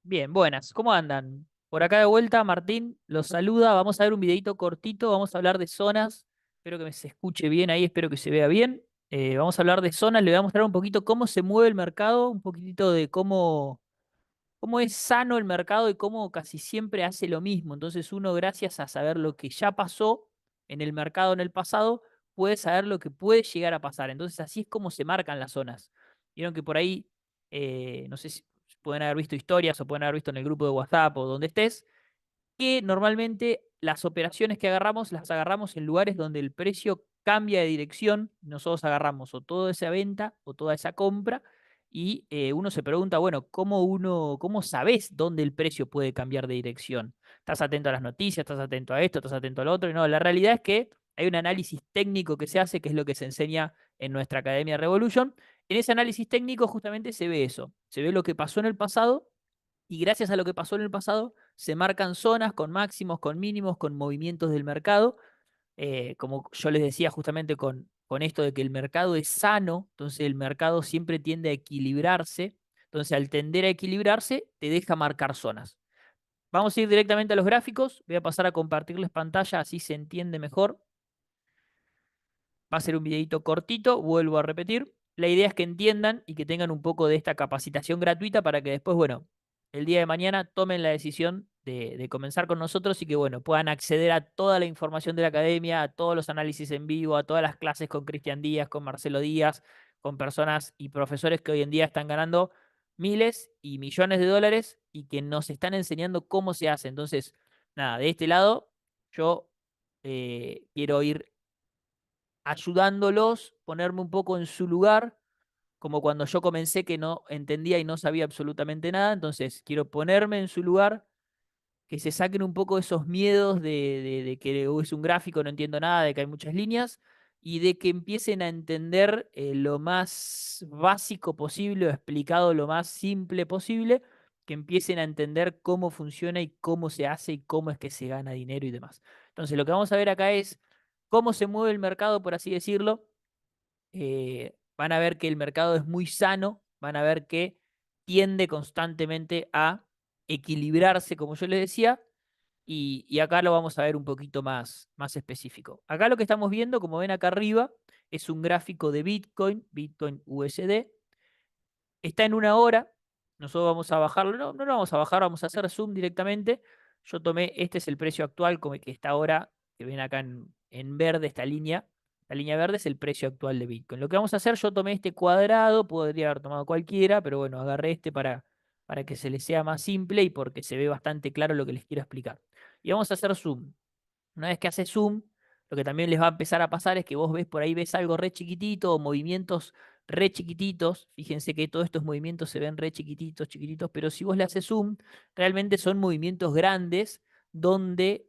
Bien, buenas. ¿Cómo andan? Por acá de vuelta, Martín los saluda. Vamos a ver un videito cortito. Vamos a hablar de zonas. Espero que se escuche bien ahí, espero que se vea bien. Vamos a hablar de zonas. Le voy a mostrar un poquito cómo se mueve el mercado, un poquitito de cómo es sano el mercado y cómo casi siempre hace lo mismo. Entonces uno, gracias a saber lo que ya pasó en el mercado en el pasado, puede saber lo que puede llegar a pasar. Entonces así es como se marcan las zonas. Vieron que por ahí, no sé si pueden haber visto historias o pueden haber visto en el grupo de WhatsApp o donde estés, que normalmente las operaciones que agarramos las agarramos en lugares donde el precio cambia de dirección. Nosotros agarramos o toda esa venta o toda esa compra y uno se pregunta, bueno, ¿cómo sabes dónde el precio puede cambiar de dirección? ¿Estás atento a las noticias? ¿Estás atento a esto? ¿Estás atento al otro? Y no, la realidad es que hay un análisis técnico que se hace, que es lo que se enseña en nuestra Academia Revolution. En ese análisis técnico justamente se ve eso, se ve lo que pasó en el pasado y gracias a lo que pasó en el pasado, se marcan zonas con máximos, con mínimos, con movimientos del mercado. Como yo les decía justamente con esto de que el mercado es sano, entonces el mercado siempre tiende a equilibrarse. Entonces al tender a equilibrarse, te deja marcar zonas. Vamos a ir directamente a los gráficos. Voy a pasar a compartirles pantalla, así se entiende mejor. Va a ser un videito cortito, vuelvo a repetir. La idea es que entiendan y que tengan un poco de esta capacitación gratuita para que después, bueno, el día de mañana tomen la decisión de comenzar con nosotros y que, bueno, puedan acceder a toda la información de la academia, a todos los análisis en vivo, a todas las clases con Cristian Díaz, con Marcelo Díaz, con personas y profesores que hoy en día están ganando miles y millones de dólares y que nos están enseñando cómo se hace. Entonces, nada, de este lado, yo quiero ir ayudándolos, ponerme un poco en su lugar, como cuando yo comencé que no entendía y no sabía absolutamente nada, entonces quiero ponerme en su lugar, que se saquen un poco esos miedos de que es un gráfico, no entiendo nada, de que hay muchas líneas, y de que empiecen a entender lo más básico posible o explicado lo más simple posible, que empiecen a entender cómo funciona y cómo se hace y cómo es que se gana dinero y demás. Entonces, lo que vamos a ver acá es cómo se mueve el mercado, por así decirlo. Van a ver que el mercado es muy sano, van a ver que tiende constantemente a equilibrarse, como yo les decía, y acá lo vamos a ver un poquito más específico. Acá lo que estamos viendo, como ven acá arriba, es un gráfico de Bitcoin, Bitcoin USD. Está en una hora. Nosotros vamos a bajarlo. No, no lo vamos a bajar, vamos a hacer zoom directamente. Yo tomé, este es el precio actual, como el que está ahora, que ven acá en verde esta línea. La línea verde es el precio actual de Bitcoin. Lo que vamos a hacer, yo tomé este cuadrado, podría haber tomado cualquiera, pero bueno, agarré este para que se les sea más simple y porque se ve bastante claro lo que les quiero explicar. Y vamos a hacer zoom. Una vez que hace zoom, lo que también les va a empezar a pasar es que vos ves por ahí, ves algo re chiquitito o movimientos re chiquititos. Fíjense que todos estos movimientos se ven re chiquititos, chiquititos, pero si vos le haces zoom, realmente son movimientos grandes donde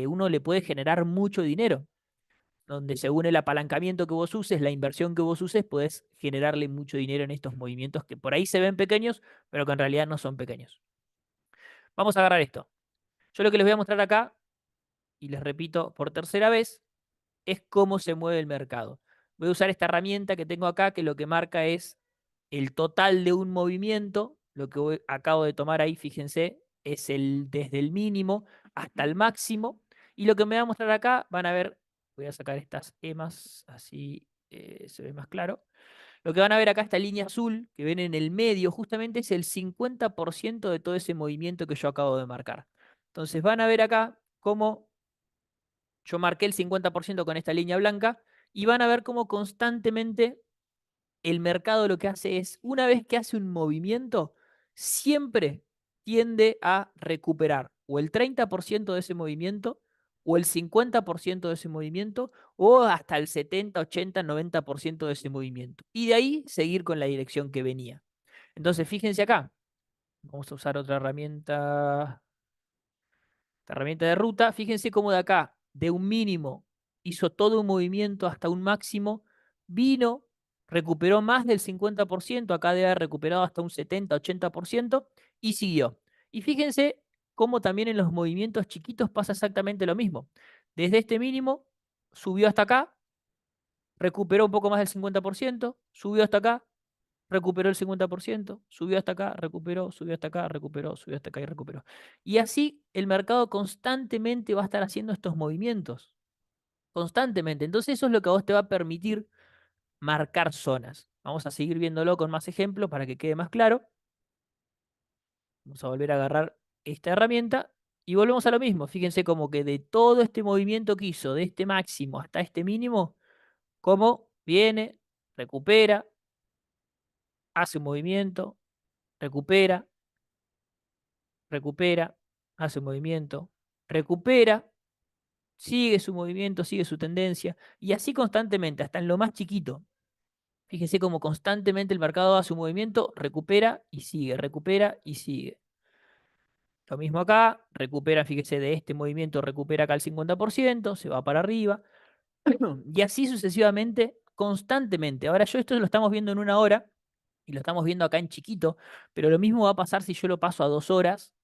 uno le puede generar mucho dinero. Donde según el apalancamiento que vos uses, la inversión que vos uses, podés generarle mucho dinero en estos movimientos que por ahí se ven pequeños, pero que en realidad no son pequeños. Vamos a agarrar esto. Yo lo que les voy a mostrar acá, y les repito por tercera vez, es cómo se mueve el mercado. Voy a usar esta herramienta que tengo acá, que lo que marca es el total de un movimiento. Lo que acabo de tomar ahí, fíjense, es desde el mínimo hasta el máximo. Y lo que me va a mostrar acá, van a ver, voy a sacar estas emas, así se ve más claro. Lo que van a ver acá, esta línea azul que ven en el medio, justamente es el 50% de todo ese movimiento que yo acabo de marcar. Entonces van a ver acá cómo yo marqué el 50% con esta línea blanca y van a ver cómo constantemente el mercado lo que hace es, una vez que hace un movimiento, siempre tiende a recuperar o el 30% de ese movimiento, o el 50% de ese movimiento, o hasta el 70, 80, 90% de ese movimiento. Y de ahí seguir con la dirección que venía. Entonces, fíjense acá. Vamos a usar otra herramienta, esta herramienta de ruta. Fíjense cómo de acá, de un mínimo, hizo todo un movimiento hasta un máximo, vino, recuperó más del 50%, acá debe haber recuperado hasta un 70, 80% y siguió. Y fíjense cómo también en los movimientos chiquitos pasa exactamente lo mismo. Desde este mínimo subió hasta acá, recuperó un poco más del 50%, subió hasta acá, recuperó el 50%, subió hasta acá, recuperó, subió hasta acá, recuperó, subió hasta acá y recuperó. Y así el mercado constantemente va a estar haciendo estos movimientos, constantemente. Entonces eso es lo que a vos te va a permitir marcar zonas. Vamos a seguir viéndolo con más ejemplos para que quede más claro. Vamos a volver a agarrar esta herramienta y volvemos a lo mismo. Fíjense como que de todo este movimiento que hizo, de este máximo hasta este mínimo, cómo viene, recupera, hace un movimiento, recupera, recupera, hace un movimiento, recupera, sigue su movimiento, sigue su tendencia, y así constantemente, hasta en lo más chiquito. Fíjese cómo constantemente el mercado hace un movimiento, recupera y sigue. Lo mismo acá, recupera, fíjese, de este movimiento recupera acá el 50%, se va para arriba, y así sucesivamente, constantemente. Ahora yo esto lo estamos viendo en 1 hora, y lo estamos viendo acá en chiquito, pero lo mismo va a pasar si yo lo paso a 2 horas.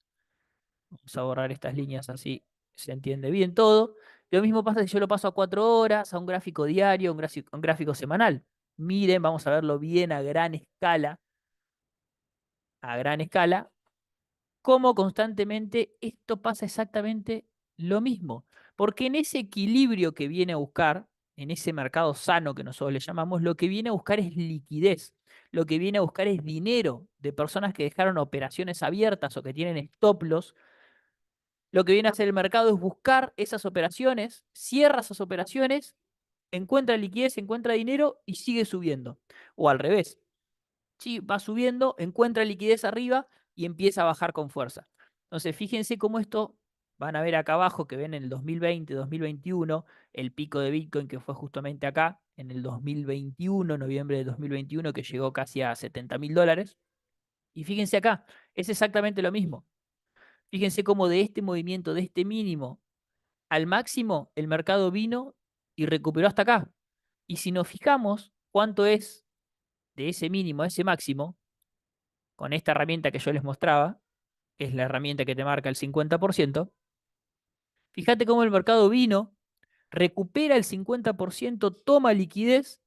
Vamos a borrar estas líneas así se entiende bien todo. Lo mismo pasa si yo lo paso a 4 horas, a un gráfico diario, un gráfico semanal. Miren, vamos a verlo bien a gran escala, cómo constantemente esto pasa exactamente lo mismo. Porque en ese equilibrio que viene a buscar, en ese mercado sano que nosotros le llamamos, lo que viene a buscar es liquidez. Lo que viene a buscar es dinero de personas que dejaron operaciones abiertas o que tienen stop loss. Lo que viene a hacer el mercado es buscar esas operaciones, cierra esas operaciones, encuentra liquidez, encuentra dinero y sigue subiendo. O al revés, sí, va subiendo, encuentra liquidez arriba y empieza a bajar con fuerza. Entonces, fíjense cómo esto, van a ver acá abajo que ven en el 2020, 2021, el pico de Bitcoin que fue justamente acá, en el 2021, noviembre de 2021, que llegó casi a $70.000. Y fíjense acá, es exactamente lo mismo. Fíjense cómo de este movimiento, de este mínimo al máximo, el mercado vino y recuperó hasta acá. Y si nos fijamos cuánto es de ese mínimo a ese máximo, con esta herramienta que yo les mostraba, que es la herramienta que te marca el 50%, fíjate cómo el mercado vino, recupera el 50%, toma liquidez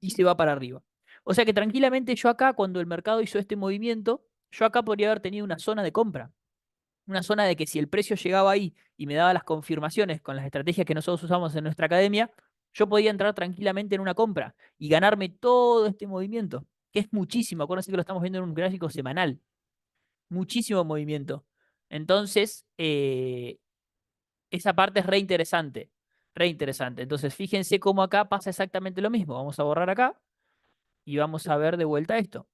y se va para arriba. O sea que tranquilamente yo acá, cuando el mercado hizo este movimiento, yo acá podría haber tenido una zona de compra. Una zona de que si el precio llegaba ahí y me daba las confirmaciones con las estrategias que nosotros usamos en nuestra academia, yo podía entrar tranquilamente en una compra y ganarme todo este movimiento, que es muchísimo. Acuérdense que lo estamos viendo en un gráfico semanal. Muchísimo movimiento. Entonces, esa parte es re interesante. Re interesante. Entonces, fíjense cómo acá pasa exactamente lo mismo. Vamos a borrar acá y vamos a ver de vuelta esto.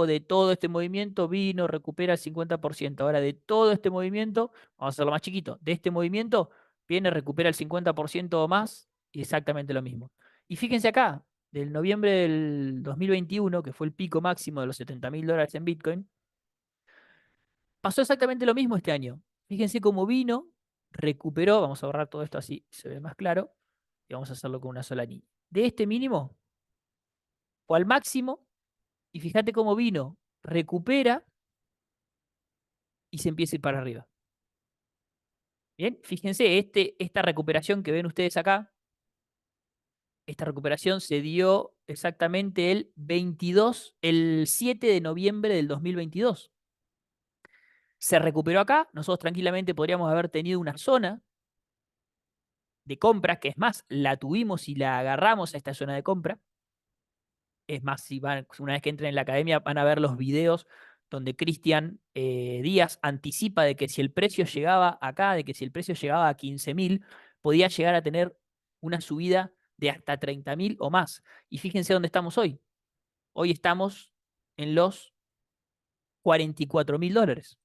De todo este movimiento vino, recupera el 50%. Ahora de todo este movimiento, vamos a hacerlo más chiquito, de este movimiento viene, recupera el 50% o más y exactamente lo mismo. Y fíjense acá, del noviembre del 2021, que fue el pico máximo de los $70.000 en Bitcoin, pasó exactamente lo mismo este año. Fíjense cómo vino, recuperó, vamos a borrar todo esto así se ve más claro, y vamos a hacerlo con una sola línea. De este mínimo o al máximo, y fíjate cómo vino, recupera y se empieza a ir para arriba. Bien, fíjense, esta recuperación que ven ustedes acá, esta recuperación se dio exactamente el 7 de noviembre del 2022. Se recuperó acá, nosotros tranquilamente podríamos haber tenido una zona de compra, que es más, la tuvimos y la agarramos a esta zona de compra. Es más, si una vez que entren en la academia van a ver los videos donde Cristian Díaz anticipa de que si el precio llegaba acá, de que si el precio llegaba a 15.000, podía llegar a tener una subida de hasta 30.000 o más. Y fíjense dónde estamos hoy. Hoy estamos en los $44.000.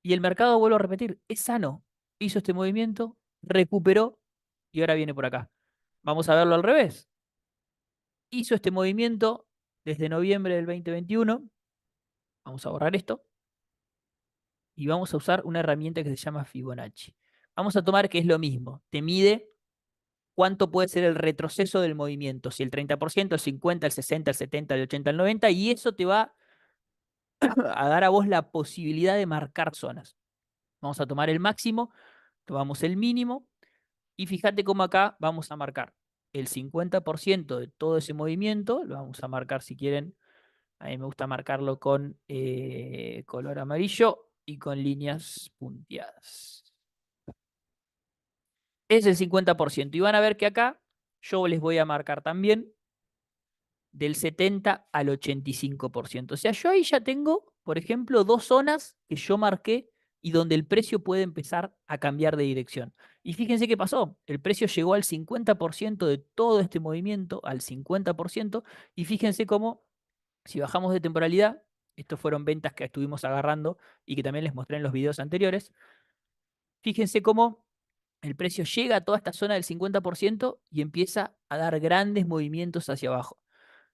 Y el mercado, vuelvo a repetir, es sano. Hizo este movimiento, recuperó y ahora viene por acá. Vamos a verlo al revés. Hizo este movimiento desde noviembre del 2021. Vamos a borrar esto y vamos a usar una herramienta que se llama Fibonacci. Vamos a tomar que es lo mismo. Te mide cuánto puede ser el retroceso del movimiento. Si el 30%, el 50%, el 60%, el 70%, el 80%, el 90%. Y eso te va a dar a vos la posibilidad de marcar zonas. Vamos a tomar el máximo, tomamos el mínimo. Y fíjate cómo acá vamos a marcar. el 50% de todo ese movimiento, lo vamos a marcar si quieren, a mí me gusta marcarlo con color amarillo y con líneas punteadas. Es el 50%. Y van a ver que acá yo les voy a marcar también del 70 al 85%. O sea, yo ahí ya tengo, por ejemplo, dos zonas que yo marqué y donde el precio puede empezar a cambiar de dirección. Y fíjense qué pasó. El precio llegó al 50% de todo este movimiento, al 50%, y fíjense cómo, si bajamos de temporalidad, estos fueron ventas que estuvimos agarrando y que también les mostré en los videos anteriores, fíjense cómo el precio llega a toda esta zona del 50% y empieza a dar grandes movimientos hacia abajo.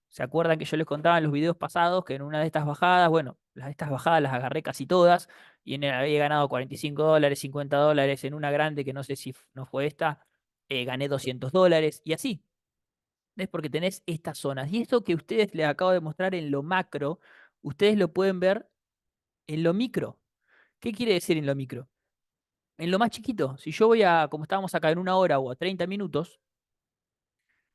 ¿Se acuerdan que yo les contaba en los videos pasados que en una de estas bajadas, bueno, estas bajadas las agarré casi todas y había ganado $45, $50, en una grande que no sé si no fue esta, gané $200 y así. Es porque tenés estas zonas. Y esto que ustedes les acabo de mostrar en lo macro, ustedes lo pueden ver en lo micro. ¿Qué quiere decir en lo micro? En lo más chiquito, si yo voy a, como estábamos acá, en una hora o a 30 minutos,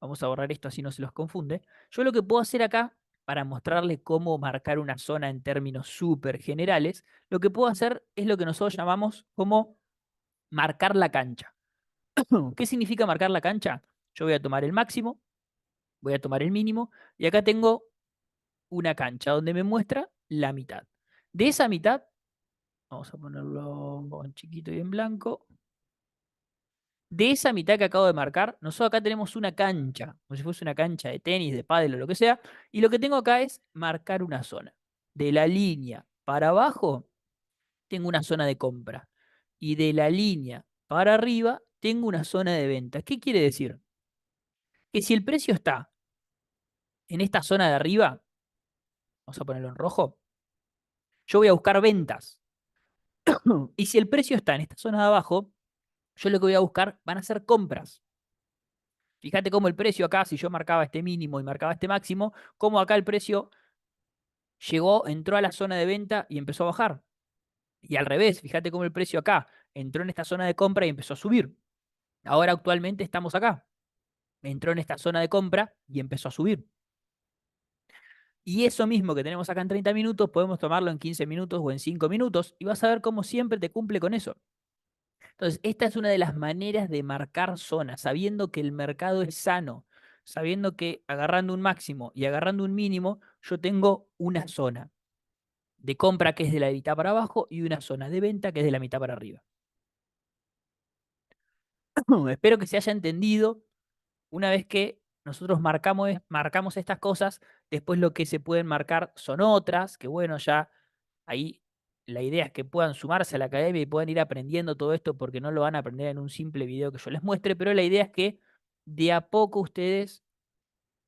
vamos a borrar esto así no se los confunde. Yo lo que puedo hacer acá, para mostrarles cómo marcar una zona en términos súper generales, lo que puedo hacer es lo que nosotros llamamos como marcar la cancha. ¿Qué significa marcar la cancha? Yo voy a tomar el máximo, voy a tomar el mínimo, y acá tengo una cancha donde me muestra la mitad. De esa mitad, vamos a ponerlo en chiquito y en blanco, de esa mitad que acabo de marcar, nosotros acá tenemos una cancha, como si fuese una cancha de tenis, de pádel o lo que sea, y lo que tengo acá es marcar una zona. De la línea para abajo, tengo una zona de compra. Y de la línea para arriba, tengo una zona de venta. ¿Qué quiere decir? Que si el precio está en esta zona de arriba, vamos a ponerlo en rojo, yo voy a buscar ventas. Y si el precio está en esta zona de abajo, yo lo que voy a buscar van a ser compras. Fíjate cómo el precio acá, si yo marcaba este mínimo y marcaba este máximo, cómo acá el precio llegó, entró a la zona de venta y empezó a bajar. Y al revés, fíjate cómo el precio acá entró en esta zona de compra y empezó a subir. Ahora actualmente estamos acá. Entró en esta zona de compra y empezó a subir. Y eso mismo que tenemos acá en 30 minutos, podemos tomarlo en 15 minutos o en 5 minutos y vas a ver cómo siempre te cumple con eso. Entonces, esta es una de las maneras de marcar zonas, sabiendo que el mercado es sano, sabiendo que agarrando un máximo y agarrando un mínimo, yo tengo una zona de compra que es de la mitad para abajo y una zona de venta que es de la mitad para arriba. Espero que se haya entendido. Una vez que nosotros marcamos estas cosas, después lo que se pueden marcar son otras, que bueno, ya ahí la idea es que puedan sumarse a la academia y puedan ir aprendiendo todo esto porque no lo van a aprender en un simple video que yo les muestre, pero la idea es que de a poco ustedes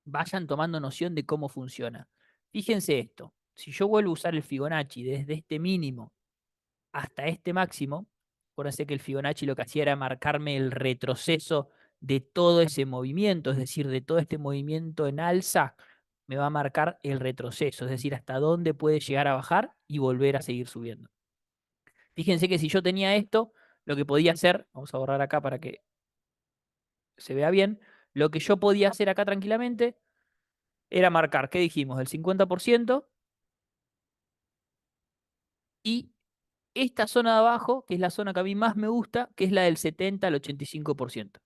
vayan tomando noción de cómo funciona. Fíjense esto, si yo vuelvo a usar el Fibonacci desde este mínimo hasta este máximo, acuérdense que el Fibonacci lo que hacía era marcarme el retroceso de todo ese movimiento, es decir, de todo este movimiento en alza, me va a marcar el retroceso, es decir, hasta dónde puede llegar a bajar y volver a seguir subiendo. Fíjense que si yo tenía esto, lo que podía hacer, vamos a borrar acá para que se vea bien, lo que yo podía hacer acá tranquilamente era marcar, ¿qué dijimos? El 50% y esta zona de abajo, que es la zona que a mí más me gusta, que es la del 70 al 85%.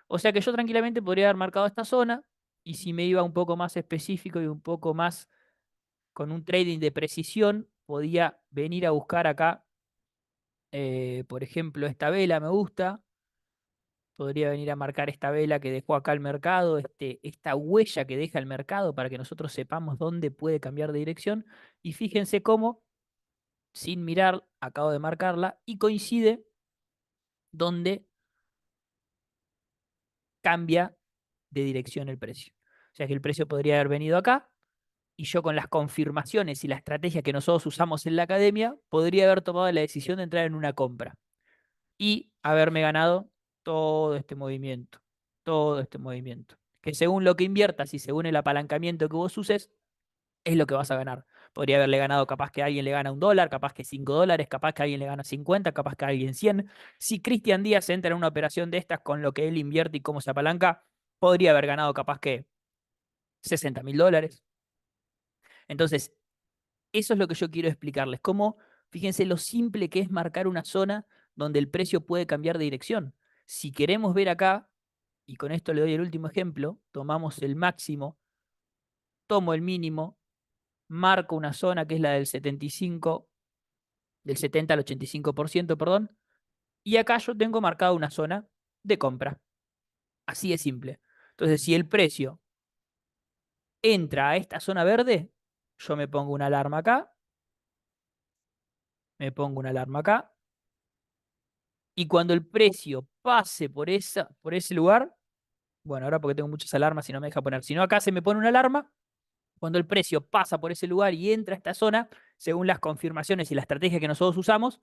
O sea que yo tranquilamente podría haber marcado esta zona y si me iba un poco más específico y un poco más con un trading de precisión, podía venir a buscar acá, por ejemplo, esta vela me gusta, podría venir a marcar esta vela que dejó acá el mercado, esta huella que deja el mercado para que nosotros sepamos dónde puede cambiar de dirección. Y fíjense cómo, sin mirar, acabo de marcarla y coincide donde cambia de dirección el precio. O sea que el precio podría haber venido acá y yo con las confirmaciones y la estrategia que nosotros usamos en la academia, podría haber tomado la decisión de entrar en una compra y haberme ganado todo este movimiento, todo este movimiento. Que según lo que inviertas y según el apalancamiento que vos uses, es lo que vas a ganar. Podría haberle ganado, capaz que alguien le gana $1, capaz que $5, capaz que alguien le gana 50, capaz que alguien 100. Si Cristian Díaz entra en una operación de estas con lo que él invierte y cómo se apalanca, podría haber ganado capaz que $60.000. Entonces, eso es lo que yo quiero explicarles. Cómo, fíjense lo simple que es marcar una zona donde el precio puede cambiar de dirección. Si queremos ver acá, y con esto le doy el último ejemplo, tomamos el máximo, tomo el mínimo, marco una zona que es la del 75, del 70 al 85%, perdón, y acá yo tengo marcada una zona de compra. Así de simple. Entonces, si el precio entra a esta zona verde, yo me pongo una alarma acá, me pongo una alarma acá, y cuando el precio pase por ese lugar, bueno, ahora porque tengo muchas alarmas y no me deja poner, si no acá se me pone una alarma, cuando el precio pasa por ese lugar y entra a esta zona, según las confirmaciones y la estrategia que nosotros usamos,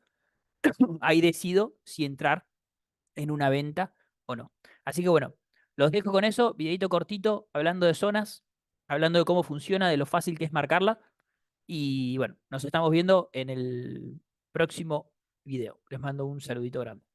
ahí decido si entrar en una venta o no. Así que bueno, los dejo con eso, videito cortito, hablando de zonas, hablando de cómo funciona, de lo fácil que es marcarla. Y bueno, nos estamos viendo en el próximo video. Les mando un saludito grande.